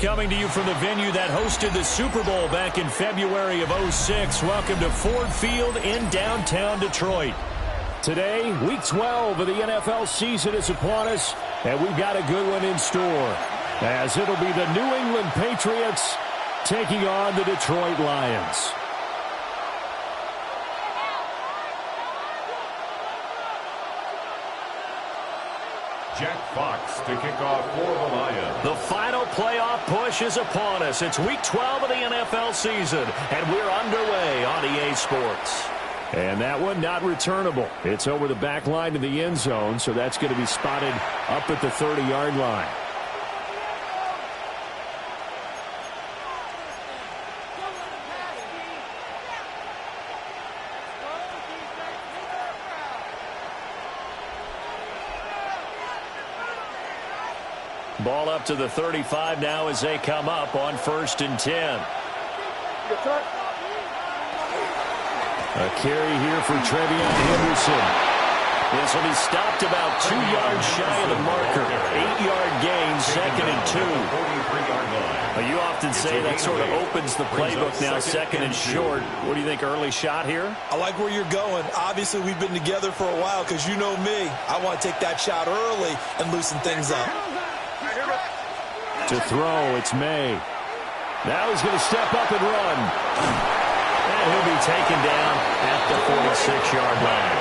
coming to you from the venue that hosted the Super Bowl back in February of '06. Welcome to Ford Field in downtown Detroit. Today, Week 12 of the NFL season is upon us, and we've got a good one in store, as it'll be the New England Patriots taking on the Detroit Lions. Jack Fox to kick off for the Lions. The final playoff push is upon us. It's Week 12 of the NFL season, and we're underway on EA Sports. And that one not returnable. It's over the back line to the end zone, so that's going to be spotted up at the 30-yard line. Ball up to the 35 now as they come up on 1st and 10. A carry here for Trevion Henderson. This will be stopped about 2 yards shy of the marker. 8-yard gain, 2nd and 2. Well, you often say that sort of opens the playbook now, 2nd and short. What do you think, early shot here? I like where you're going. Obviously, we've been together for a while because you know me. I want to take that shot early and loosen things up. To throw, it's May. Now he's going to step up and run. And he'll be taken down at the 46-yard line.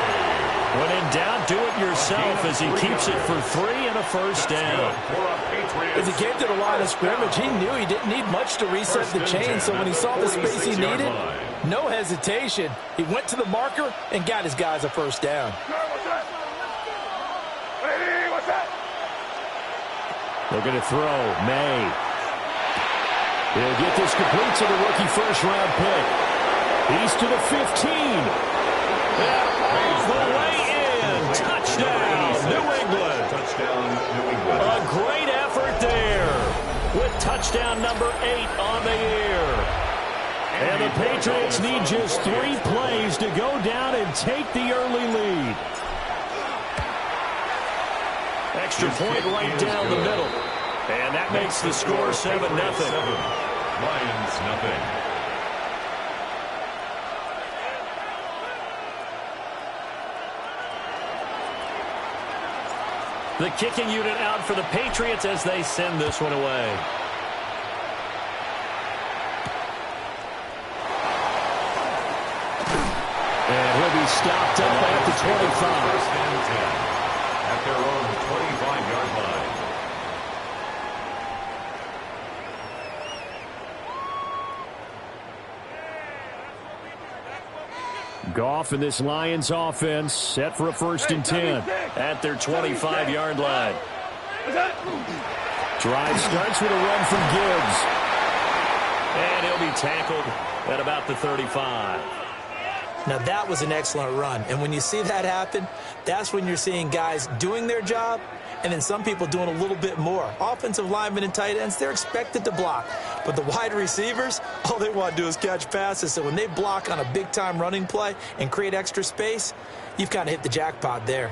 When in doubt, do it yourself as he keeps it for 3 and a first down. As he came to the line of scrimmage, he knew he didn't need much to reset the chain, so when he saw the space he needed, no hesitation. He went to the marker and got his guys a first down. They're going to throw. May. He'll get this complete to the rookie first-round pick. He's to the 15. All the way in. Touchdown, New England. Touchdown, New England. A great effort there with touchdown number 8 on the year. And the Patriots need just 3 plays to go down and take the early lead. Extra point right down the middle. And that makes the score 7-0. Lions, nothing. The kicking unit out for the Patriots as they send this one away. And he'll be stopped up at the 25. First and 10 at their own 25-yard line. Goff and this Lions offense set for a 1st and 10 at their 25-yard line. Drive starts with a run from Gibbs. And he'll be tackled at about the 35. Now, that was an excellent run. And when you see that happen, that's when you're seeing guys doing their job and then some people doing a little bit more. Offensive linemen and tight ends, they're expected to block. But the wide receivers, all they want to do is catch passes. So when they block on a big-time running play and create extra space, you've kind of hit the jackpot there.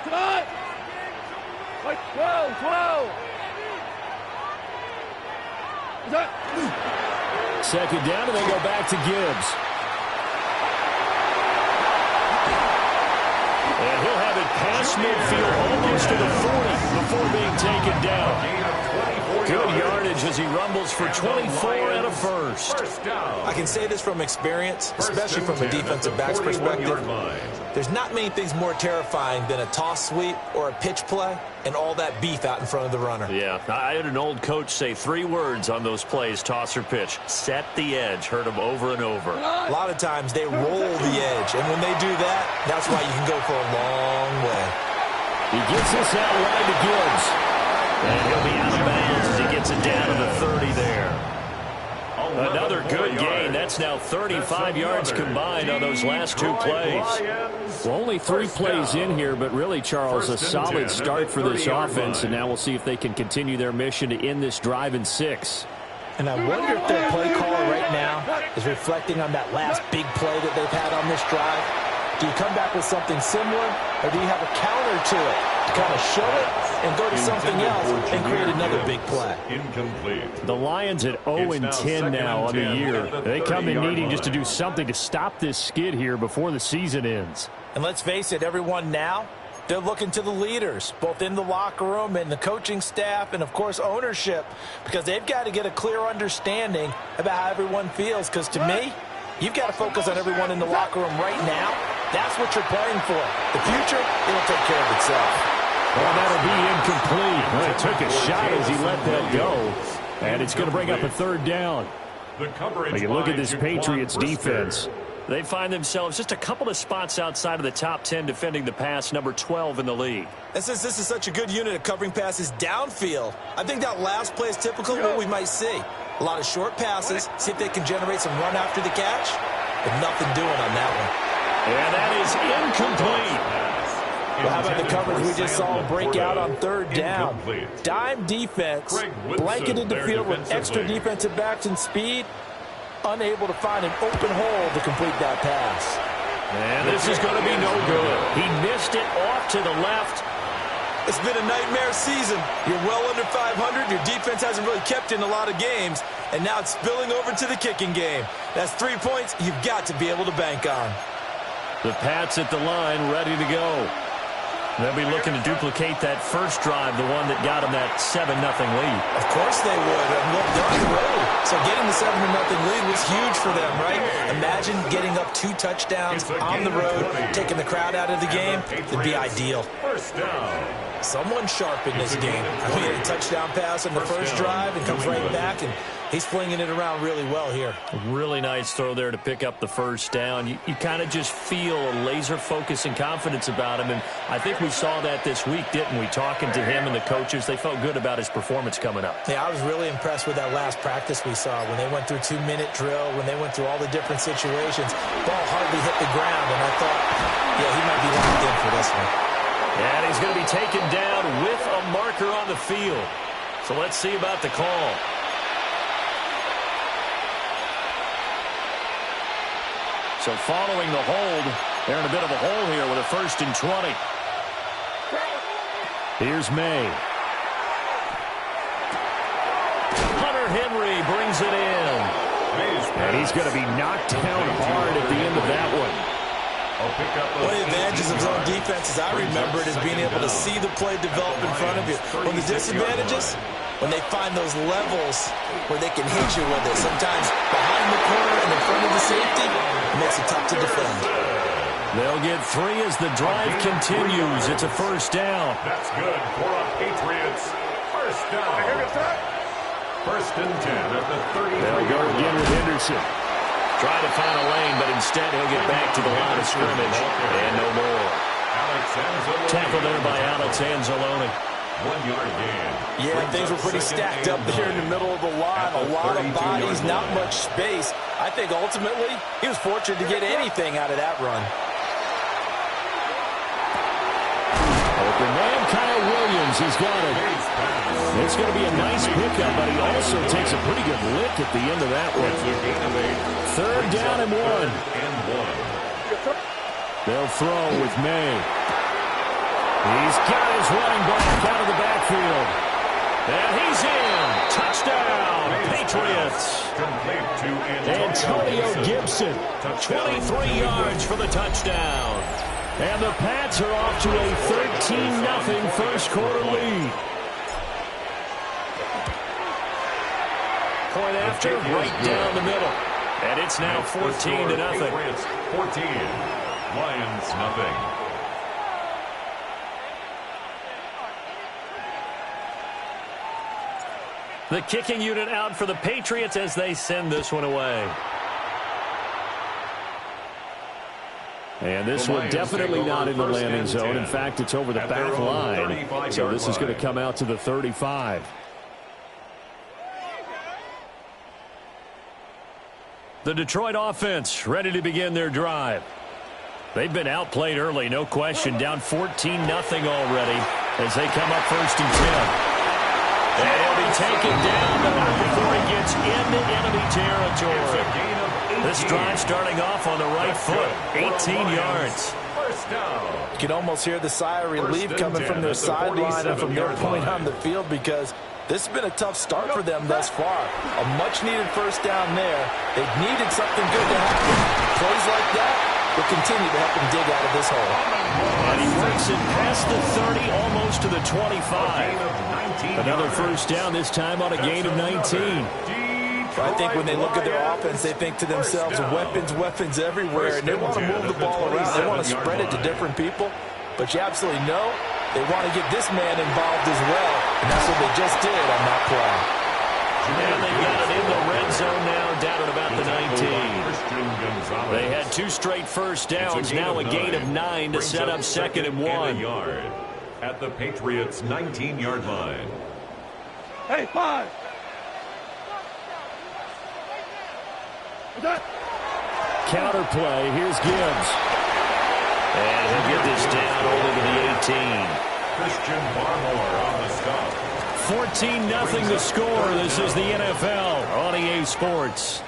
Tonight. 12. Second down, and they go back to Gibbs. And he'll have it past midfield, almost to the 40 before being taken down. Good yardage as he rumbles for 24 and a first. I can say this from experience, especially from a defensive back's perspective. There's not many things more terrifying than a toss sweep or a pitch play and all that beef out in front of the runner. Yeah, I had an old coach say 3 words on those plays, toss or pitch. Set the edge. Heard them over and over. A lot of times they roll the edge, and when they do that, that's why you can go for a long way. He gets this out wide to Gibbs. And he'll be out of bounds as he gets it down to the 30 there. Another good gain. That's now 35 yards combined on those last 2 plays. Well, only 3 plays in here, but really, Charles, a solid start for this offense. And now we'll see if they can continue their mission to end this drive in 6. And I wonder if their play caller right now is reflecting on that last big play that they've had on this drive. Do you come back with something similar, or do you have a counter to it to kind of show it and go to something else and create another big play? Incomplete. The Lions at 0-10 now on the year. They come in needing just to do something to stop this skid here before the season ends. And let's face it, everyone now, they're looking to the leaders, both in the locker room and the coaching staff and, of course, ownership, because they've got to get a clear understanding about how everyone feels. Because to me, you've got to focus on everyone in the locker room right now. That's what you're playing for. The future, it'll take care of itself. Well, that'll be incomplete. Well, he took a shot as he let that go, and it's going to bring up a third down. When you look at this Patriots defense, they find themselves just a couple of spots outside of the top 10 defending the pass, number 12 in the league. And since this is such a good unit of covering passes downfield, I think that last play is typical of what we might see. A lot of short passes, see if they can generate some run after the catch, but nothing doing on that one. And that is incomplete. Well, how about the coverage we just saw break out on third down? Dime defense, blanketed the field with extra defensive backs and speed, unable to find an open hole to complete that pass. And this is going to be no good. He missed it off to the left. It's been a nightmare season. You're well under 500. Your defense hasn't really kept in a lot of games, and now it's spilling over to the kicking game. That's 3 points you've got to be able to bank on. The Pats at the line, ready to go. They'll be looking to duplicate that first drive, the one that got them that 7-0 lead. Of course they would. They're on the road. So getting the 7-0 lead was huge for them, right? Imagine getting up 2 touchdowns on the road, taking the crowd out of the game. It'd be ideal. First down. Someone sharp in this game. I mean, a touchdown pass on the first drive and comes right back, and he's flinging it around really well here. A really nice throw there to pick up the first down. You kind of just feel a laser focus and confidence about him, and I think we saw that this week, didn't we? Talking to him and the coaches, they felt good about his performance coming up. Yeah, I was really impressed with that last practice we saw when they went through 2-minute drill, when they went through all the different situations. Ball hardly hit the ground, and I thought, yeah, he might be locked in for this one. And he's going to be taken down with a marker on the field. So let's see about the call. So following the hold, they're in a bit of a hole here with a 1st and 20. Here's May. Hunter Henry brings it in. And he's going to be knocked down hard at the end of that one. One of the advantages of zone defense, as I remember it, is being able to see the play develop in front of you. One of the disadvantages, when they find those levels where they can hit you with it, sometimes behind the corner and in front of the safety, it makes it tough to defend. They'll get 3 as the drive continues. It's a first down. That's good for a Patriots. First down. 1st and 10 at the 30. They'll go again with Henderson. Try to find a lane, but instead he'll get back to the line of scrimmage. And no more. Tackled there by Alex Anzalone. 1-yard gain. Yeah, things were pretty stacked up there in the middle of the line. A lot of bodies, not much space. I think ultimately he was fortunate to get anything out of that run. Open man, Kyle Williams, he's got it. It's going to be a nice pickup, but he also takes a pretty good lick at the end of that one. 3rd down and 1. They'll throw with May. He's got his running back out of the backfield. And he's in. Touchdown, Patriots. Antonio Gibson, 23 yards for the touchdown. And the Pats are off to a 13-0 first quarter lead. Point after, right down the middle. And it's now 14-0. 14. Lions, nothing. The kicking unit out for the Patriots as they send this one away. And this one definitely not in the landing zone. In fact, it's over the back line. So this is going to come out to the 35. The Detroit offense ready to begin their drive. They've been outplayed early, no question. Down 14-0 already as they come up 1st and 10. And he'll be taken down, but not before he gets into enemy territory. It's a gain of This drive starting off on the right foot. 18 yards. First down. You can almost hear the sigh of relief coming from their sideline and from their point on the field, because this has been a tough start for them thus far. A much-needed first down there. They've needed something good to happen. Plays like that will continue to help them dig out of this hole. And he works it past the 30, almost to the 25. Another first down, this time on a gain of 19. I think when they look at their offense, they think to themselves, weapons everywhere, and they want to move the ball around. They want to spread it to different people, but you absolutely know they want to get this man involved as well, and that's what they just did on that play. And they got it in the red zone now, down at about the 19. They had 2 straight first downs, now a gain of 9 to set up 2nd and 1. At the Patriots' 19-yard line. Hey, 5. Counter play, here's Gibbs. And he'll get this down over to the 18. Christian Barmore on the stop. 14-0 the score. This is the NFL on EA Sports.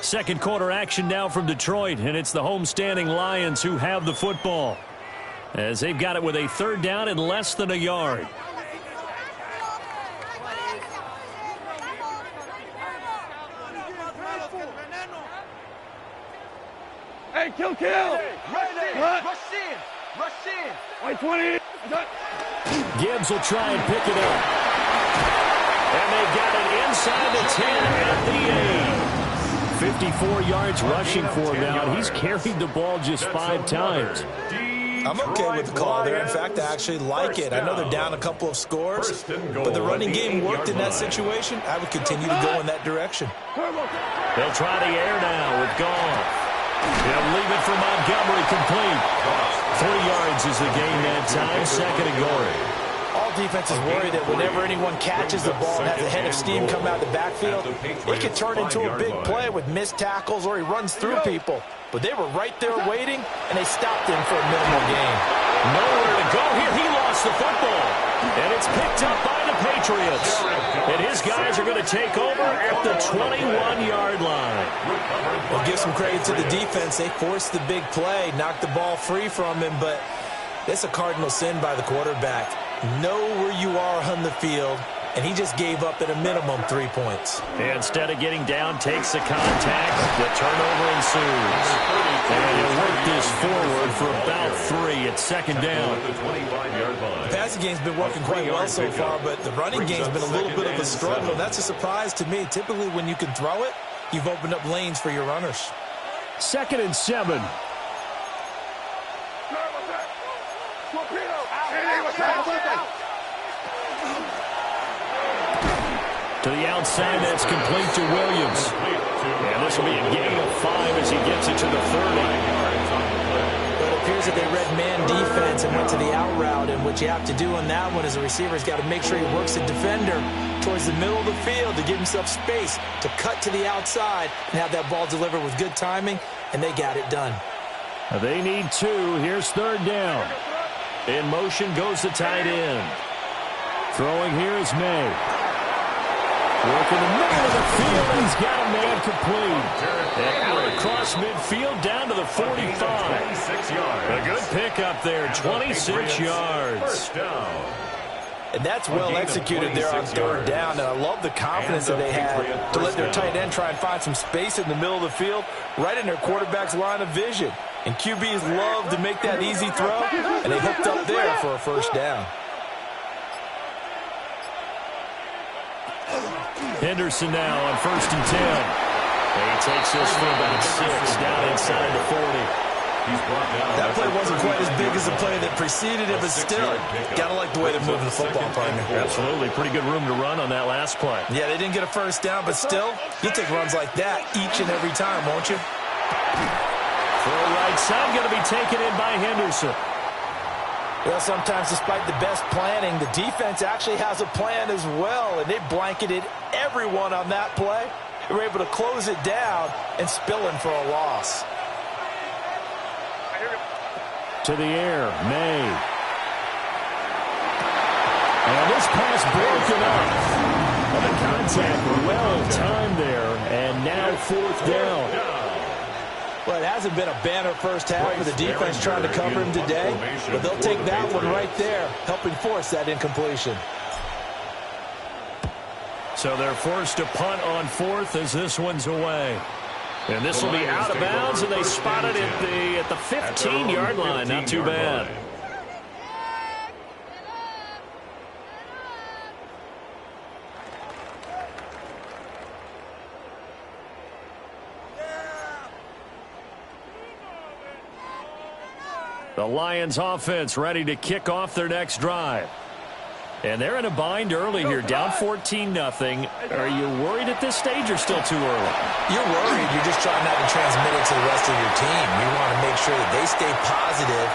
Second quarter action now from Detroit, and it's the homestanding Lions who have the football, as they've got it with a 3rd down and less than a yard. Hey, kill. Rush in. Wait, 20. Gibbs will try and pick it up. And they got it inside the 10 at the 8. 54 yards rushing for him now. He's carried the ball just 5 times. I'm okay with the call there. In fact, I actually like it. I know they're down a couple of scores, but the running game worked in that situation. I would continue to go in that direction. They'll try the air now with Goff. He'll leave it for Montgomery, complete. 3 yards is the gain that time, 2nd and goal. All defenses worry that whenever anyone catches the ball and has a head of steam come out of the backfield, it can turn into a big play with missed tackles or he runs through people. But they were right there waiting, and they stopped him for a minimal gain. Nowhere to go here. He lost the football. And it's picked up by the Patriots. And his guys are going to take over at the 21-yard line. Well, give some credit to the defense. They forced the big play, knocked the ball free from him, but it's a cardinal sin by the quarterback. Know where you are on the field, and he just gave up at a minimum 3 points. Instead of getting down, takes the contact. The turnover ensues. And he'll work this forward for about 3 at 2nd down. The passing game's been working quite well so far, but the running game's been a little bit of a struggle. That's a surprise to me. Typically, when you can throw it, you've opened up lanes for your runners. 2nd and 7. To the outside, that's complete to Williams. And this will be a gain of 5 as he gets it to the 30. But it appears that they read man defense and went to the out route, and what you have to do on that one is a receiver's got to make sure he works the defender towards the middle of the field to give himself space to cut to the outside and have that ball delivered with good timing, and they got it done. They need 2. Here's 3rd down. In motion goes the tight end. Throwing here is May. Working the middle of the field, and he's got a man complete. And out across midfield down to the 45. A good pickup there, 26 yards. And that's well executed there on 3rd down, and I love the confidence that they had to let their tight end try and find some space in the middle of the field, right in their quarterback's line of vision. And QBs love to make that easy throw, and they hooked up there for a 1st down. Henderson now on 1st and 10. And he takes this for about 6 down inside the 40. That play wasn't quite as big as the play that preceded it, but still, got to like the way they're moving the football, partner. Absolutely. Pretty good room to run on that last play. Yeah, they didn't get a 1st down, but still, you take runs like that each and every time, won't you? Throw right side, going to be taken in by Henderson. Well, sometimes despite the best planning, the defense actually has a plan as well, and they blanketed everyone on that play. They were able to close it down and spill in for a loss. To the air, May. And this pass broken up. The contact well timed there, and now 4th down. Well, it hasn't been a banner first half for the defense trying to cover him today, but they'll take that one right there, helping force that incompletion. So they're forced to punt on 4th as this one's away. And this will be out of bounds, and they spot it at the 15-yard line. Not too bad. The Lions offense ready to kick off their next drive. And they're in a bind early here, down 14-0. Are you worried at this stage or still too early? You're worried. You're just trying not to transmit it to the rest of your team. You want to make sure that they stay positive.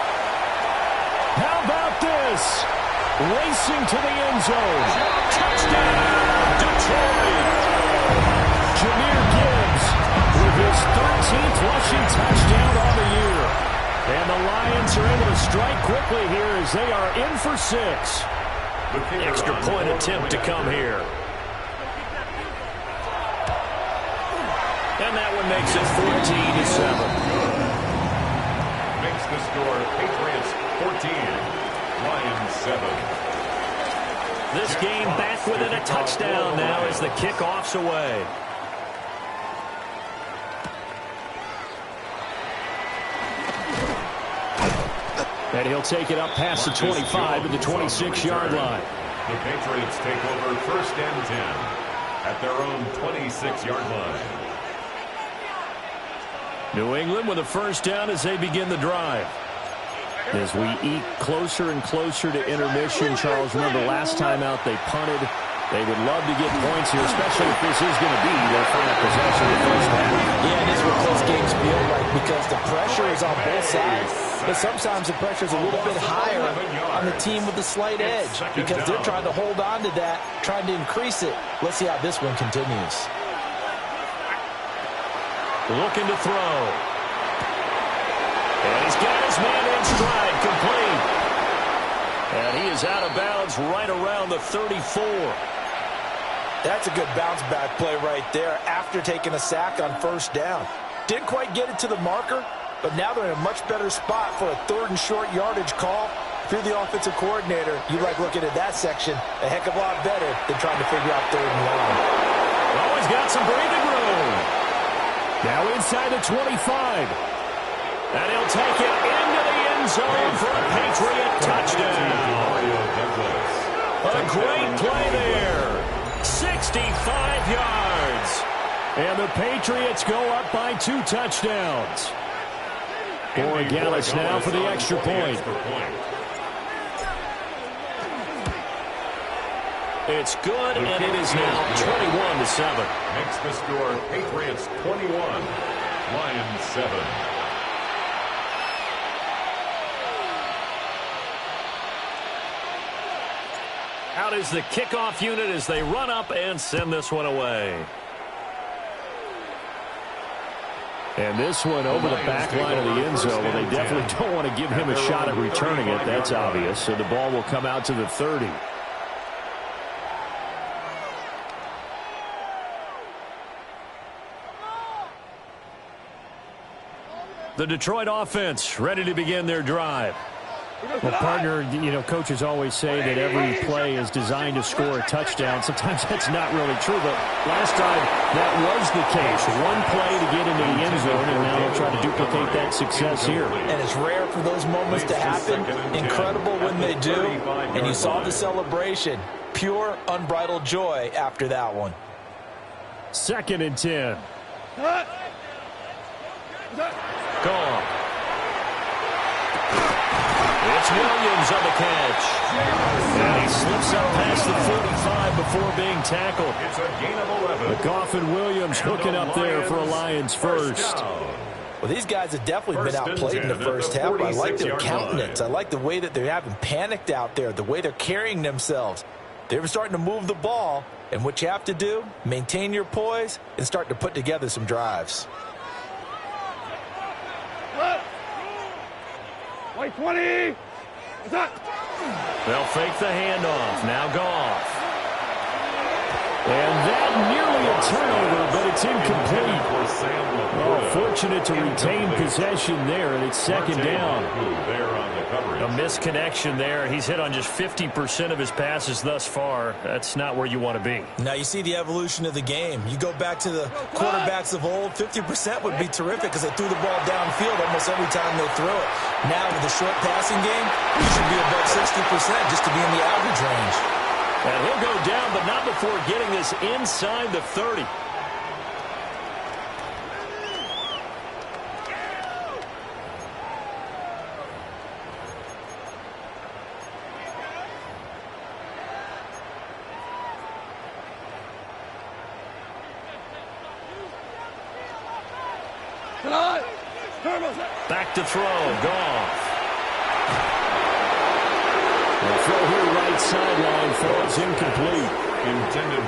How about this? Racing to the end zone. Touchdown, Detroit. Jahmyr Gibbs with his 13th rushing touchdown on the year. And the Lions are able to strike quickly here as they are in for 6. Extra point attempt to come here. And that one makes it 14-7. Makes the score Patriots 14, Lions 7. This game back within a touchdown now as the kickoff's away. And he'll take it up past the 25 to the 26-yard line. The Patriots take over 1st and 10 at their own 26-yard line. New England with a first down as they begin the drive. As we eat closer and closer to intermission, Charles, remember last time out they punted. They would love to get points here, especially if this is going to be their final possession of the first half. Yeah, and this is what close games feel like because the pressure is on both sides. But sometimes the pressure is a little bit higher on the team with the slight edge because they're trying to hold on to that, trying to increase it. Let's see how this one continues. Looking to throw. And he's got his man in stride, complete. And he is out of bounds right around the 34. That's a good bounce-back play right there after taking a sack on first down. Didn't quite get it to the marker, but now they're in a much better spot for a 3rd and short yardage call. If you're the offensive coordinator, you like looking at that section a heck of a lot better than trying to figure out 3rd and long. Oh, he's got some breathing room. Now inside the 25. And he'll take it into the end zone for a Patriot touchdown. A great play there. 65 yards. And the Patriots go up by 2 touchdowns. Borregales now for the extra point. It's good, and it is now 21-7. Makes the score Patriots 21, Lions 7. Out is the kickoff unit as they run up and send this one away. And this one over the back line of the end zone. Well, they definitely don't want to give him a shot at returning it. That's obvious. So the ball will come out to the 30. The Detroit offense ready to begin their drive. Well, partner, you know, coaches always say that every play is designed to score a touchdown. Sometimes that's not really true, but last time that was the case. One play to get into the end zone, and now they'll try to duplicate that success here. And it's rare for those moments to happen. Incredible when they do. And you saw the celebration. Pure, unbridled joy after that one. 2nd and 10. Gone. It's Williams on the catch. And he slips up past the 45 before being tackled. It's a gain of 11. Goff and Williams hooking up there for a Lions first. Well, these guys have definitely been outplayed in the first half. I like their countenance. I like the way that they haven't panicked out there, the way they're carrying themselves. They're starting to move the ball, and what you have to do, maintain your poise and start to put together some drives. White 20. What's up? They'll fake the handoff. Now Goff. turnover, but it's incomplete. Oh, fortunate to retain possession there, and it's second down. A misconnection there. He's hit on just 50% of his passes thus far. That's not where you want to be. Now you see the evolution of the game. You go back to the quarterbacks of old, 50% would be terrific because they threw the ball downfield almost every time they throw it. Now with the short passing game, you should be above 60% just to be in the average range. And he'll go down, but not before getting this inside the 30. Back to throw. Goff. The throw here right sideline falls incomplete.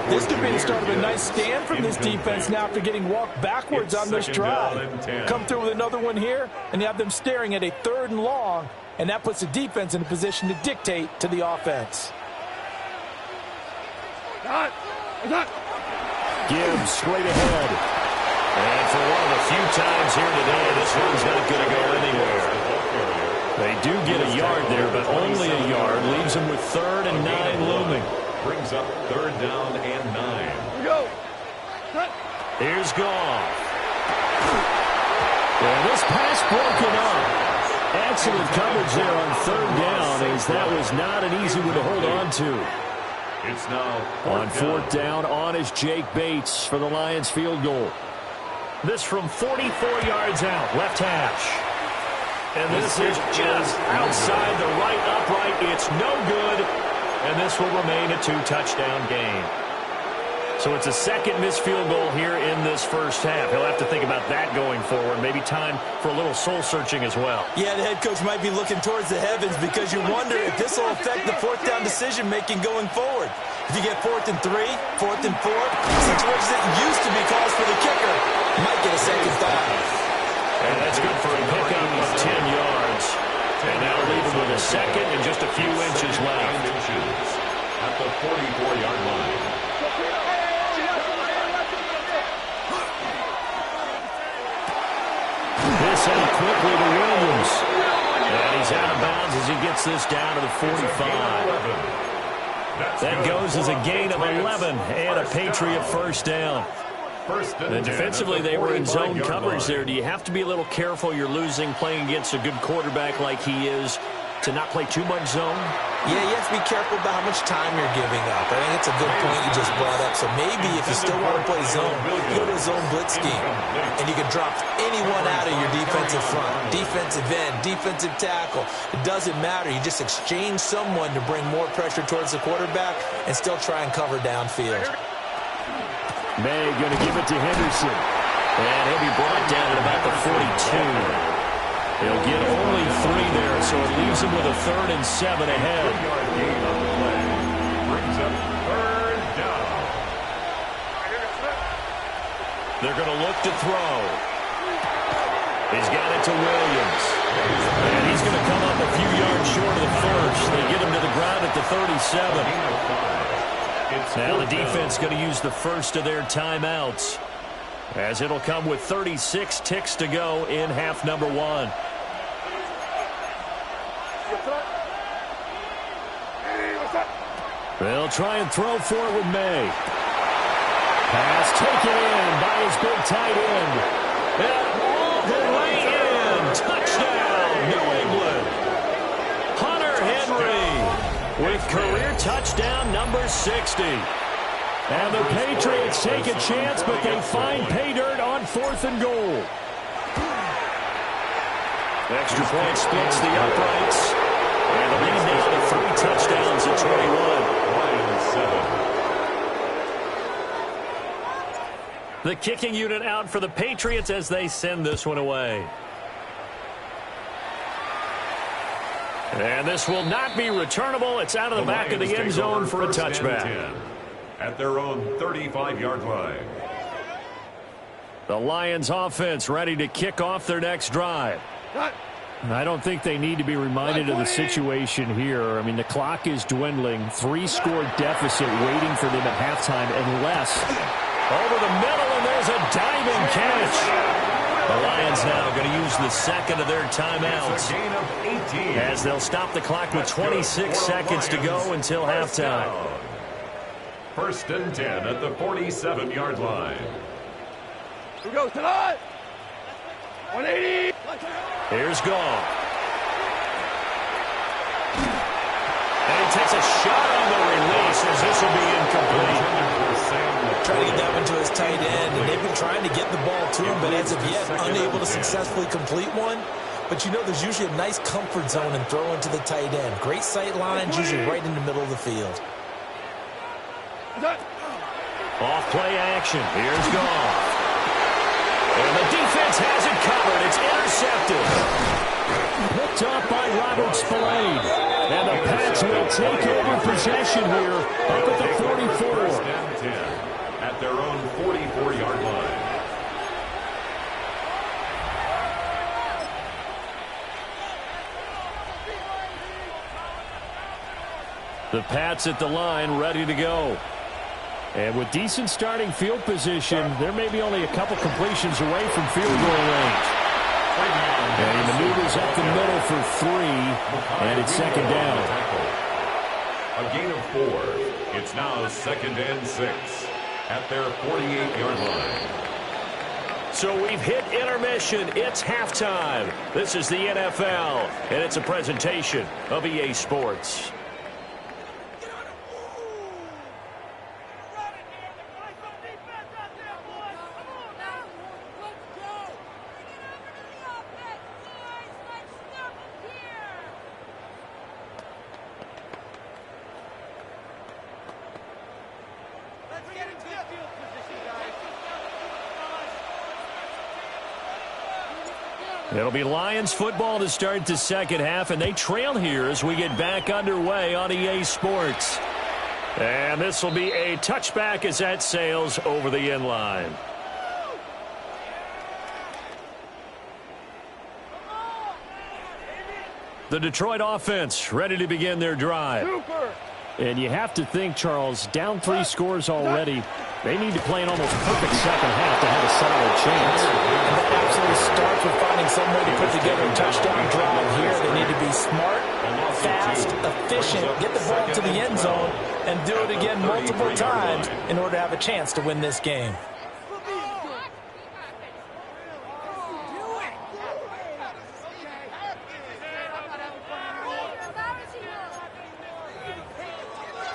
This could be the start of a nice stand from this defense now after getting walked backwards on this drive. Come through with another one here, and you have them staring at a 3rd and long, and that puts the defense in a position to dictate to the offense. Gibbs straight ahead. And for one of the few times here today, this one's not going to go anywhere. They do get a yard there, but only a yard. Leaves them with 3rd and 9 looming. Brings up 3rd down and 9. Go. Here's Goff. Well, this pass broken up. Excellent coverage there on 3rd down, as that was not an easy one to hold on to. It's now on 4th down, on is Jake Bates for the Lions field goal. This from 44 yards out, left hash. And this is just outside the right upright. It's no good. And this will remain a 2-touchdown game. So it's a second missed field goal here in this first half. He'll have to think about that going forward. Maybe time for a little soul-searching as well. Yeah, the head coach might be looking towards the heavens because you wonder if this will affect the 4th down decision-making going forward. If you get 4th and 3, 4th and 4, situations that used to be calls for the kicker might get a second thought. And that's good for a pickup of 10 yards. And now leave him with a second and just a few inches left. At the 44-yard line. This out quickly to Williams. And he's out of bounds as he gets this down to the 45. That goes as a gain of 11 and a Patriot first down. And defensively, they were in zone coverage there. Do you have to be a little careful? You're losing playing against a good quarterback like he is to not play too much zone? Yeah, you have to be careful about how much time you're giving up. I think it's a good point you just brought up. So maybe if you still want to play zone, you go to a zone blitz scheme. And you can drop anyone out of your defensive front. Defensive end, defensive tackle. It doesn't matter. You just exchange someone to bring more pressure towards the quarterback and still try and cover downfield. May going to give it to Henderson. And he'll be brought down at about the 42. He'll get only 3 there, so it leaves him with a 3rd and 7 ahead. Brings up 3rd down. They're going to look to throw. He's got it to Williams. And he's going to come up a few yards short of the first. They get him to the ground at the 37. Now the defense going to use the first of their timeouts, as it'll come with 36 ticks to go in half number 1. They'll try and throw for it with May. Pass taken in by his big tight end. And all the way in. Touchdown, New England. Hunter Henry with career touchdown number 60. And the Patriots take a chance, but they find pay dirt on 4th and goal. Extra point splits the uprights. And the lead now to 3 touchdowns at 21. The kicking unit out for the Patriots as they send this one away. And this will not be returnable. It's out of the back of the end zone for a touchback. At their own 35-yard line. The Lions offense ready to kick off their next drive. I don't think they need to be reminded of the situation here. I mean, the clock is dwindling. 3-score deficit waiting for them at halftime unless Over the middle, and there's a diving catch. The Lions now going to use the second of their timeouts as they'll stop the clock with 26 seconds to go until halftime. First and 10 at the 47-yard line. Here we go, tonight. 180. Here's Goff. And he takes a shot on the release as this will be incomplete. Trying to get that one to his tight end, and they've been trying to get the ball to him, but as of yet, unable to successfully complete one. But you know there's usually a nice comfort zone in throwing to the tight end. Great sight lines, usually right in the middle of the field. Off-play action. Here's Goff. And the defense has it covered. It's intercepted. Picked off by Robert Spillane. And the Pats will take over possession here up at the 44. First and 10 at their own 44-yard line. The Pats at the line, ready to go. And with decent starting field position, there may be only a couple completions away from field goal range. And he maneuvers up the middle for 3, and it's second down. A gain of 4. It's now second and 6 at their 48-yard line. So we've hit intermission. It's halftime. This is the NFL, and it's a presentation of EA Sports. It'll be Lions football to start the second half, and they trail here as we get back underway on EA Sports. And this will be a touchback as that sails over the end line. The Detroit offense ready to begin their drive. And you have to think, Charles, down 3 scores already. They need to play an almost perfect second half to have a solid chance. And that absolutely starts with finding some way to put together a touchdown drive here. They need to be smart, fast, efficient, get the ball to the end zone, and do it again multiple times in order to have a chance to win this game.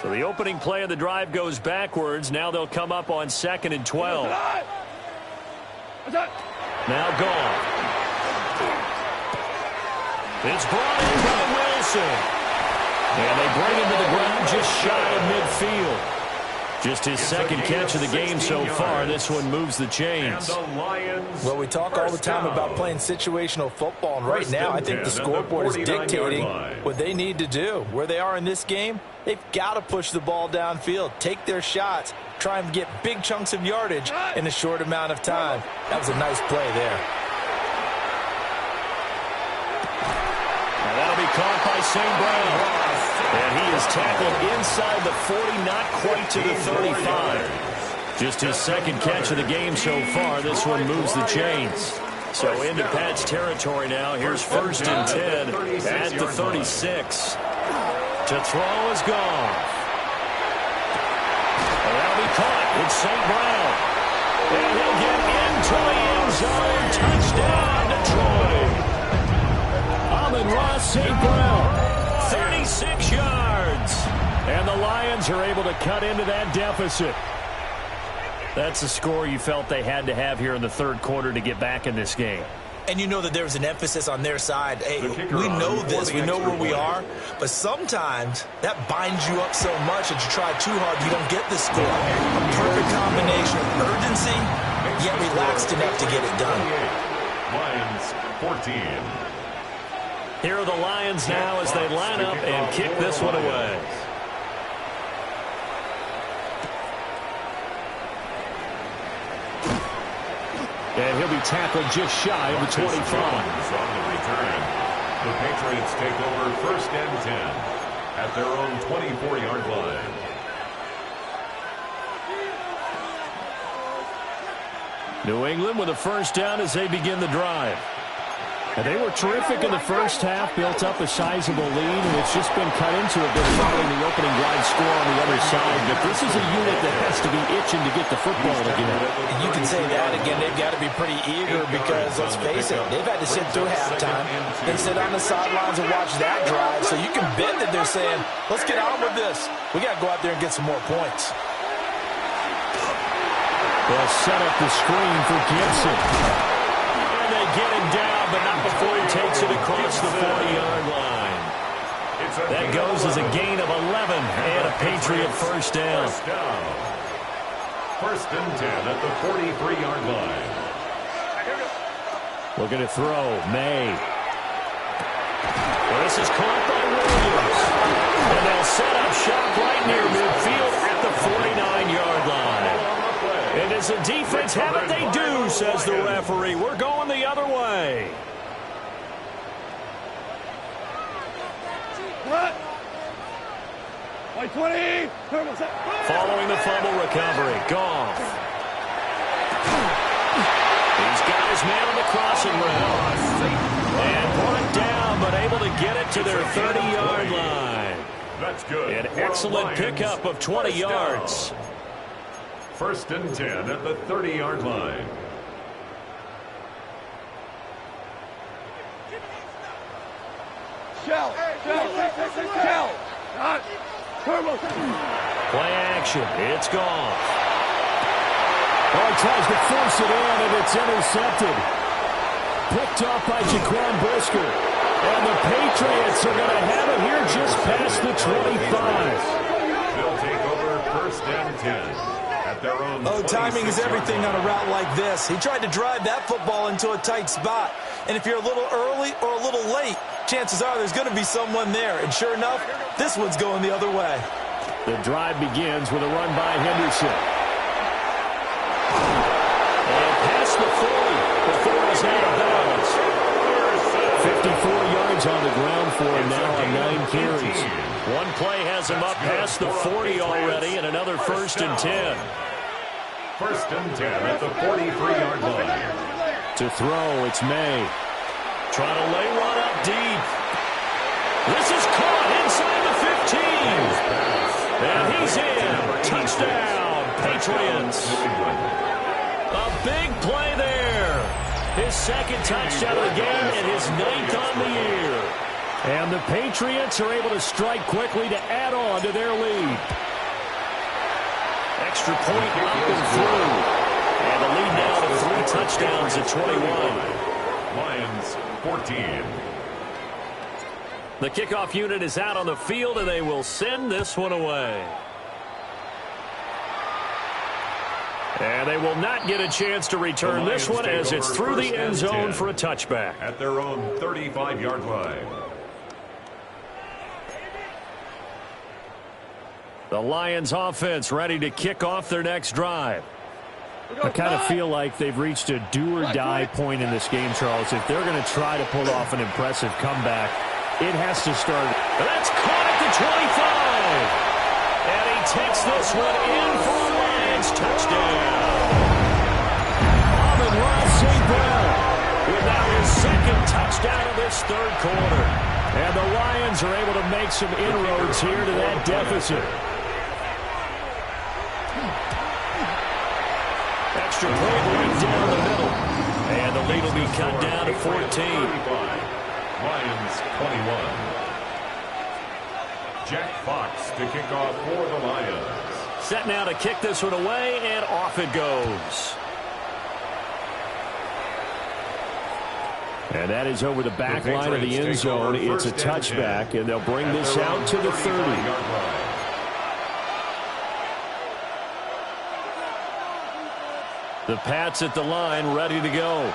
So the opening play of the drive goes backwards. Now they'll come up on 2nd and 12. Now Goff. It's brought in by Wilson. And they bring him to the ground just shy of midfield. Just his second catch of the game so far. This one moves the chains. Well, we talk all the time about playing situational football, and right now I think the scoreboard is dictating what they need to do. Where they are in this game, they've got to push the ball downfield, take their shots, try and get big chunks of yardage in a short amount of time. That was a nice play there. And that'll be caught by St. Brown. And he is tackled inside the 40, not quite to the 35. Just his second catch of the game so far. This one moves the chains. So into Pat's territory now. Here's 1st and 10 at the 36. To throw is Goff. And that'll be caught. It's St. Brown. And he'll get into the end zone. Touchdown, Detroit. Amon-Ra St. Brown. 36 yards. And the Lions are able to cut into that deficit. That's the score you felt they had to have here in the third quarter to get back in this game. And you know that there was an emphasis on their side. Hey, we know this. We know where we are. But sometimes that binds you up so much that you try too hard, you don't get the score. A perfect combination of urgency, yet relaxed enough to get it done. Lions 14. Here are the Lions now as they line up and kick this one away. And he'll be tackled just shy of the 25. On the return, the Patriots take over 1st and 10 at their own 24-yard line. New England with a first down as they begin the drive. And they were terrific in the first half, built up a sizable lead, and it's just been cut into a bit following the opening drive score on the other side. But this is a unit that has to be itching to get the football again. You can say that again. They've got to be pretty eager because, let's face it, they've had to sit through halftime and sit on the sidelines and watch that drive. So you can bet that they're saying, let's get on with this. We got to go out there and get some more points. They'll set up the screen for Gibson. And they get him down, but not before he takes it across the 40-yard line. That goes as a gain of 11 and a Patriot first down. First and 10 at the 43-yard line. Looking to throw, May. Well, this is caught by Williams. And they'll set up shop right near midfield at the 49-yard line. And does the defense have it? They do, says the referee. We're going the other way. Following the fumble recovery, Goff. He's got his man on the crossing route. And brought down, but able to get it to their 30-yard line. That's good. An excellent pickup of 20 yards. First and 10 at the 30-yard line. Play action. It's gone. Oh, he tries to force it in, and it's intercepted. Picked off by Jaquan Brisker. And the Patriots are going to have it here just past the 25. They'll take over first and 10. Oh, timing is everything on a route like this. He tried to drive that football into a tight spot. And if you're a little early or a little late, chances are there's going to be someone there. And sure enough, this one's going the other way. The drive begins with a run by Henderson. And past the 40 before he's out of bounds. 54 yards on the ground for him now on 9 carries. One play has him up past the 40 already, and another first and 10. First and 10 at the 43-yard line. To throw, it's May. Trying to lay one up deep. This is caught inside the 15. And he's in. Touchdown, Patriots. A big play there. His second touchdown of the game and his 9th on the year. And the Patriots are able to strike quickly to add on to their lead. Extra point up and through. And the lead now to 3 touchdowns at 21. Lions 14. The kickoff unit is out on the field, and they will send this one away. And they will not get a chance to return this one as it's through the end zone for a touchback. At their own 35-yard line. The Lions offense ready to kick off their next drive. I kind of feel like they've reached a do-or-die point in this game, Charles. If they're going to try to pull off an impressive comeback, it has to start. That's caught at the 25. And he takes this one in for a Lions touchdown. Amon-Ra St. Brown with now his second touchdown of this third quarter. And the Lions are able to make some inroads here to that deficit. Extra point right down the middle. And the lead will be cut down to 14. Lions 21. Jack Fox to kick off for the Lions. Set now to kick this one away, and off it goes. And that is over the back line of the end zone. It's a touchback, and they'll bring this out to the 30. The Pats at the line, ready to go.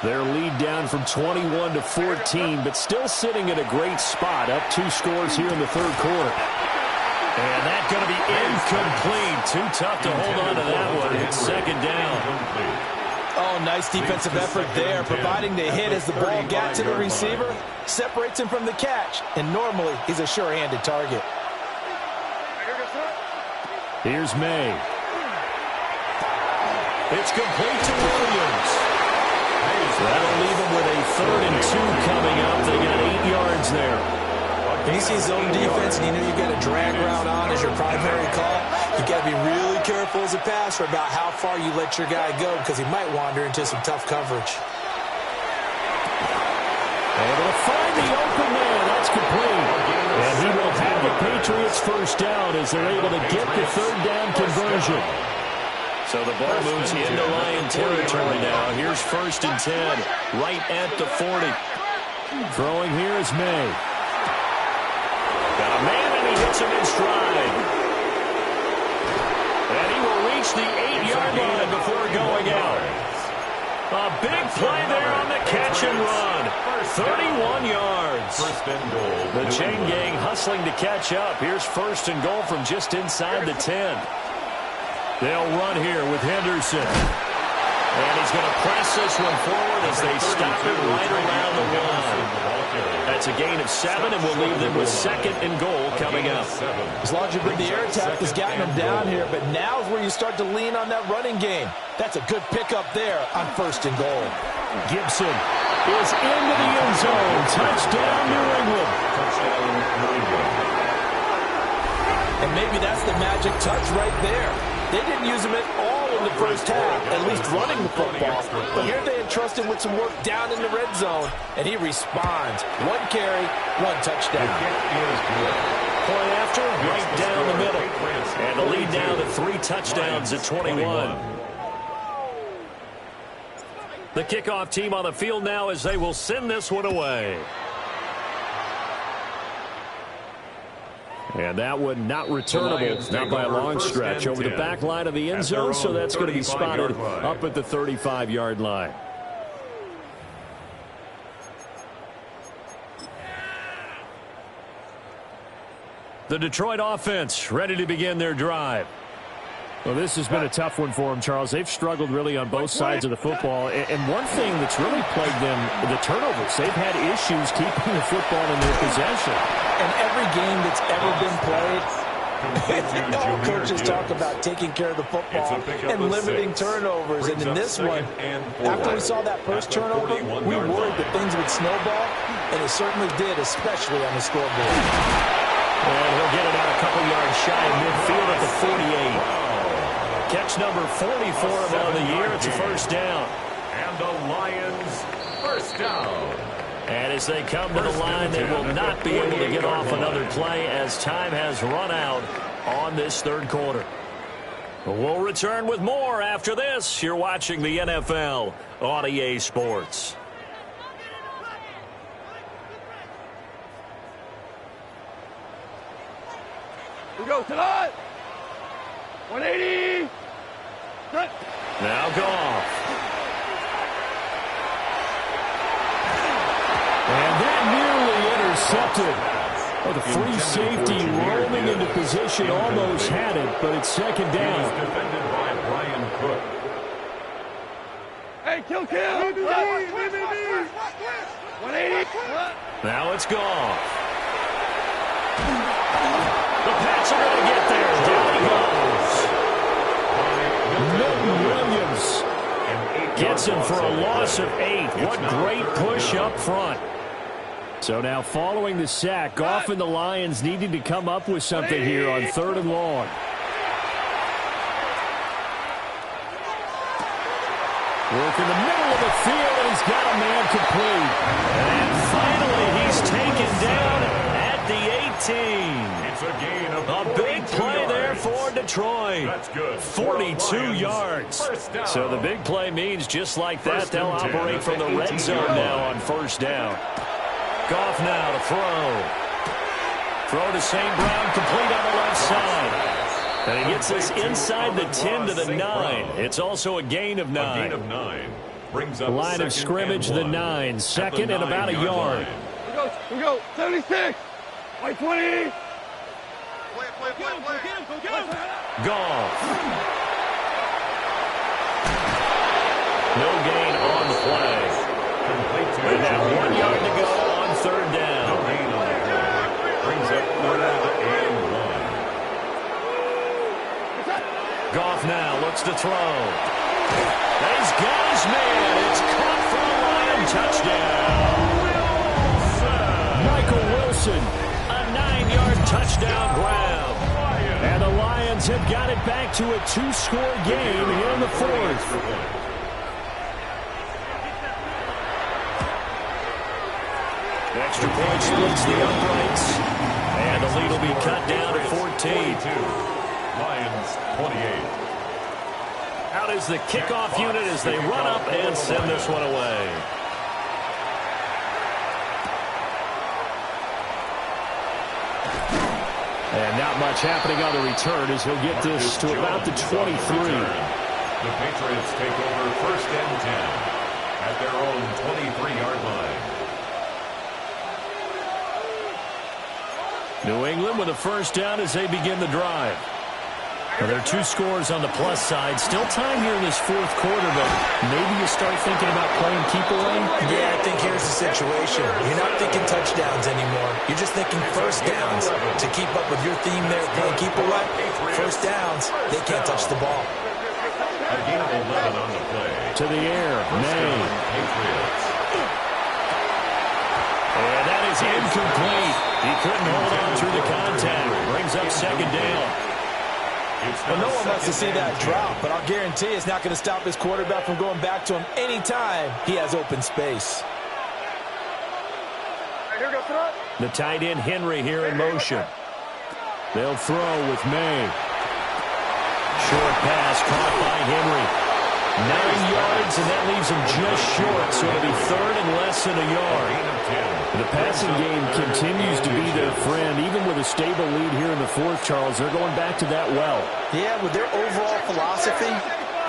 Their lead down from 21 to 14, but still sitting at a great spot, up 2 scores here in the third quarter. And that's going to be incomplete. Too tough to hold on to that one. It's second down. Oh, nice defensive effort there, providing the hit as the ball got to the receiver, separates him from the catch, and normally he's a sure-handed target. Here's May. It's complete to Williams. That'll leave them with a 3rd and 2 coming up. They got 8 yards there. When you see zone defense and you know you've got a drag route on as your primary call, you got to be really careful as a passer about how far you let your guy go because he might wander into some tough coverage. Able to find the open man. That's complete. And he will have the Patriots first down as they're able to get the 3rd down conversion. So the ball moves into Lion territory now. Here's 1st and 10, right at the 40. Throwing here is May. Got a man, and he hits him in stride. And he will reach the 8-yard line before going out. A big play there on the catch and run. 31 yards. The chain gang hustling to catch up. Here's 1st and goal from just inside the 10. They'll run here with Henderson. And he's going to press this one forward as they stop it right around the 1. That's a gain of 7, and we'll leave them with 2nd and goal coming up. As long as you've been the air attack has gotten them down here, but now's where you start to lean on that running game. That's a good pickup there on 1st and goal. Gibson is into the end zone. Touchdown, New England. And maybe that's the magic touch right there. They didn't use him at all in the first half, at least running the football. But here they entrust him with some work down in the red zone, and he responds. 1 carry, 1 touchdown. Point after, right down the middle. And the lead down to 3 touchdowns at 21. The kickoff team on the field now as they will send this one away. And that one not returnable, not by a long stretch, over the back line of the end zone, so that's going to be spotted up at the 35-yard line. The Detroit offense ready to begin their drive. Well, this has been a tough one for them, Charles. They've struggled really on both sides of the football. And one thing that's really plagued them, the turnovers. They've had issues keeping the football in their possession. And every game that's ever been played, all coaches talk about taking care of the football and limiting turnovers. And in this one, after we saw that first turnover, we worried that things would snowball, and it certainly did, especially on the scoreboard. And he'll get it out a couple yards shy of midfield at the 48. Catch number 40 for him on the year. It's a first down. And the Lions first down. And as they come to the line, they will not be able to get off another play as time has run out on this 3rd quarter. We'll return with more after this. You're watching the NFL on EA Sports. We go tonight. 180. Now Goff. And that nearly intercepted. Oh, the free safety roaming into position, almost had it, but it's 2nd down. Defended by Brian Cook. Hey, kill. 180. Now it's Goff. The Pats are going to get there. Down he goes. Milton Williams gets him for a loss of 8. What great push up front. So now following the sack, Goff and the Lions needing to come up with something here on 3rd and long. Work in the middle of the field, and he's got a man complete. And finally, he's taken down at the 18. It's a gain of A big play yards. there for Detroit. That's good. 42 yards. So the big play means just like that, they'll operate from the red zone now on 1st down. Goff now to throw. Throw to St. Brown, complete on the left side. And he gets this inside the 10 to the 9. It's also a gain of 9. A gain of 9. Brings up Line of scrimmage, the 9. 2nd and about a yard. We go. 76. 120. Goff. No gain on the play. And now 1 yard to go on 3rd down. Brings up 3rd and 1. Goff now looks to throw. He's got his man. It's caught for a Lion touchdown. Michael Wilson. A 9-yard touchdown grab. And the Lions have got it back to a 2-score game here in the fourth. Extra point splits the uprights. And the lead will be cut down to 14. Lions 28. Out is the kickoff unit as they run up and send this one away. And not much happening on the return as he'll get this to about the 23. The Patriots take over 1st and 10 at their own 23-yard line. New England with a first down as they begin the drive. Well, there are 2 scores on the plus side. Still time here in this fourth quarter, but maybe you start thinking about playing keep away? Yeah, I think here's the situation. You're not thinking touchdowns anymore. You're just thinking first downs. To keep up with your theme there, playing keep away, first downs, they can't touch the ball. A gain of 11 on the play. To the air, May. Patriots. And that is incomplete. He couldn't hold on through the contact. Brings up second down. Well, no one wants to see that drop, but I'll guarantee it's not going to stop his quarterback from going back to him anytime he has open space. The tight end Henry here in motion. They'll throw with May. Short pass caught by Henry. 9 yards, and that leaves him just short, so it'll be third and less than a yard. The passing game continues to be their friend. Even with a stable lead here in the fourth, Charles, they're going back to that well. Yeah, with their overall philosophy,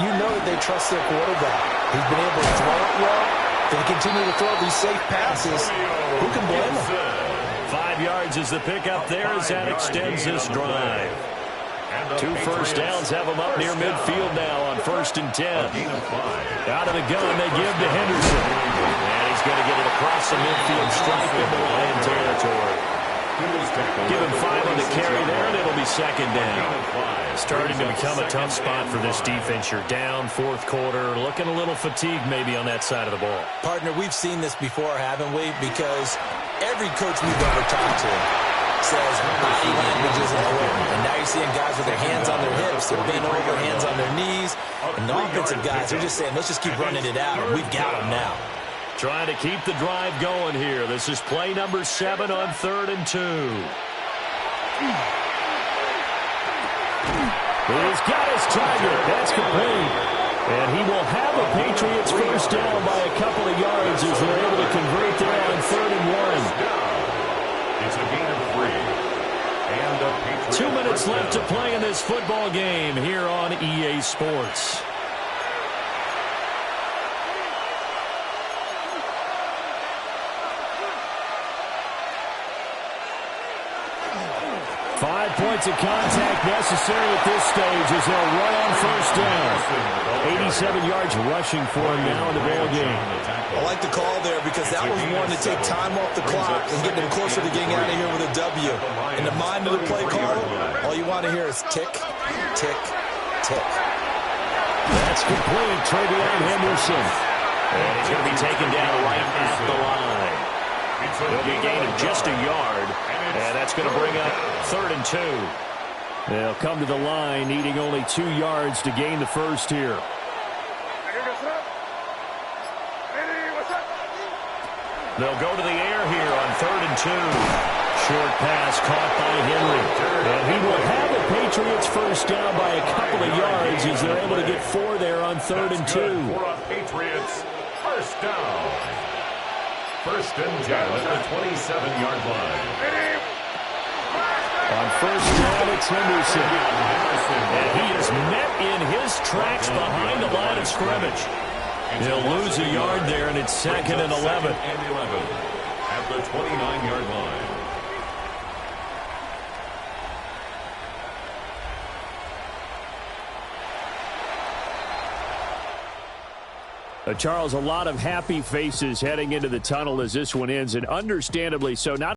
you know that they trust their quarterback. He's been able to throw it well. They continue to throw these safe passes. Who can blame them? 5 yards is the pickup there as that extends this drive. 2 first downs have them up near midfield now on 1st and 10. Out of the gun, they give to Henderson. And he's going to get it across the midfield stripe into Lion territory. Give him 5 on the carry there, and it'll be second down. Starting to become a tough spot for this defense. You're down fourth quarter, looking a little fatigued maybe on that side of the ball. Partner, we've seen this before, haven't we? Because every coach we've ever talked to says body language is important. And now you're seeing guys with their hands on their hips, they're bent over, hands on their knees. And the offensive guys are just saying, let's just keep running it out, and we've got them now. Trying to keep the drive going here. This is play number 7 on 3rd and 2. He's got his target. That's complete. And he will have a Patriots first down by a couple of yards as they're able to convert there on 3rd and 1. It's a gain of 3. And a Patriots 2 minutes left to play in this football game here on EA Sports. Five points of contact necessary at this stage as they'll run on first down. 87 yards rushing for him now in the ball game. I like the call there because that was one to take time off the clock and get them closer to getting out of here with a W. In the mind of the play caller, all you want to hear is tick, tick, tick. That's complete. Travion Henderson. And he's going to be taken down right at the line. It'll be a gain of just a yard, and that's going to bring up 3rd and 2. They'll come to the line, needing only 2 yards to gain the first here. They'll go to the air here on 3rd and 2. Short pass caught by Henry. And he will have the Patriots first down by a couple of yards as they're able to get 4 there on 3rd and 2. For a Patriots first down. 1st and 10 at the 27-yard line. On first down, it's Henderson. And he is met in his tracks behind the line of scrimmage. He'll lose a yard there, and it's 2nd and 11. At the 29-yard line. Charles, a lot of happy faces heading into the tunnel as this one ends, and understandably so. Not